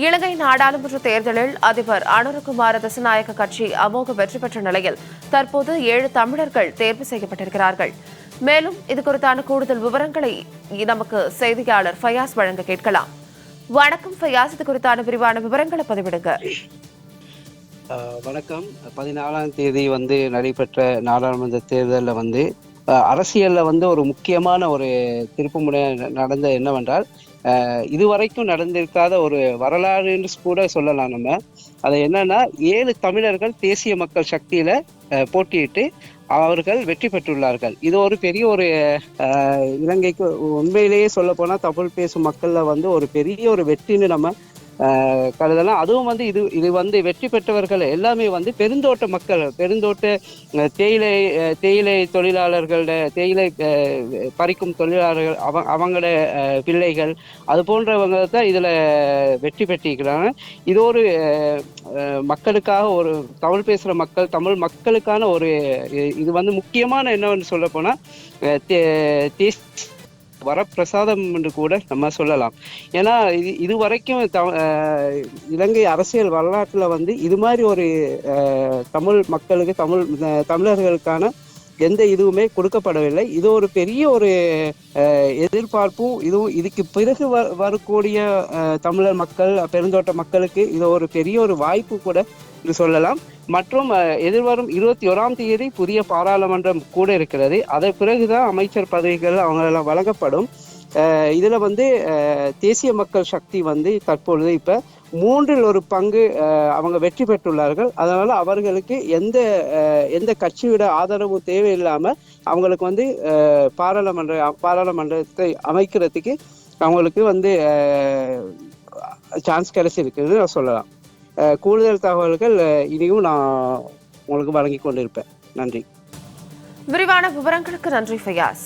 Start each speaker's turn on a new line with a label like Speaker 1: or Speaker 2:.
Speaker 1: இலங்கை நாடாளுமன்ற தேர்தலில் அதிபர் அனுரகுமார திசாநாயக்க கட்சி அமோக வெற்றி பெற்ற நிலையில் தற்போது 7 தமிழர்கள் தேர்வு செய்யப்பட்டிருக்கிறார்கள். மேலும் இதுகுறித்தான கூடுதல் விவரங்களை நமக்கு செய்தியாளர் ஃபயாஸ் வழங்க கேட்கலாம். வணக்கம் ஃபயாஸ், இது குறித்தான விரிவான விவரங்களை பதிவிடுங்க.
Speaker 2: வணக்கம். 14ஆம் தேதி நடைபெற்ற நாடாளுமன்ற தேர்தலில் அரசியல்ல ஒரு முக்கியமான ஒரு திருப்புமுனை நடந்த என்னவென்றால், இதுவரைக்கும் நடந்திருக்காத ஒரு வரலாறுன்னு கூட சொல்லலாம். நம்ம அது என்னன்னா, 7 தமிழர்கள் தேசிய மக்கள் சக்தியில போட்டியிட்டு அவர்கள் வெற்றி பெற்றுள்ளார்கள். இது ஒரு பெரிய ஒரு இலங்கைக்கு உண்மையிலேயே சொல்ல போனா தமிழ் பேசும் மக்கள்ல ஒரு பெரிய ஒரு வெற்றின்னு நம்ம கருதலாம். அதுவும் இது வெற்றி பெற்றவர்கள் எல்லாமே பெருந்தோட்ட மக்கள், பெருந்தோட்ட தேயிலை தொழிலாளர்களோட, தேயிலை பறிக்கும் தொழிலாளர்கள், அவங்களோட பிள்ளைகள், அது போன்றவங்க தான் இதுல வெற்றி பெற்றிருக்கிறாங்க. இது ஒரு மக்களுக்காக, ஒரு தமிழ் பேசுற மக்கள், தமிழ் மக்களுக்கான ஒரு இது முக்கியமான என்னன்னு சொல்ல போனா வரப்பிரசாதம் என்று கூட நம்ம சொல்லலாம். ஏன்னா இது வரைக்கும் இலங்கை அரசியல் வரலாற்றுல இது மாதிரி ஒரு தமிழ் மக்களுக்கு, தமிழர்களுக்கான எந்த இதுவுமே கொடுக்கப்படவில்லை. இது ஒரு பெரிய ஒரு எதிர்பார்ப்பும், இதுக்கு பிறகு வரக்கூடிய தமிழர் மக்கள், பெருந்தோட்ட மக்களுக்கு இது ஒரு பெரிய ஒரு வாய்ப்பு கூட என்று சொல்லலாம். மற்றும் எதிர்வரும் 21ஆம் தேதி புதிய பாராளுமன்றம் கூட இருக்கிறது. அதை பிறகுதான் அமைச்சர் பதவிகள் அவங்களெல்லாம் வழங்கப்படும். இதுல தேசிய மக்கள் சக்தி தற்பொழுது இப்ப 3இல் 1 பங்கு அவங்க வெற்றி பெற்றுள்ளார்கள். அதனால அவர்களுக்கு எந்த கட்சியோட ஆதரவும் தேவையில்லாம அவங்களுக்கு பாராளுமன்றத்தை அமைக்கிறதுக்கு அவங்களுக்கு சான்ஸ் கிடைச்சிருக்குன்னு சொல்லலாம். கூடுதல் தகவல்கள் இனியும் நான் உங்களுக்கு வழங்கி கொண்டிருப்பேன். நன்றி.
Speaker 1: விரிவான விவரங்களுக்கு நன்றி ஃபயாஸ்.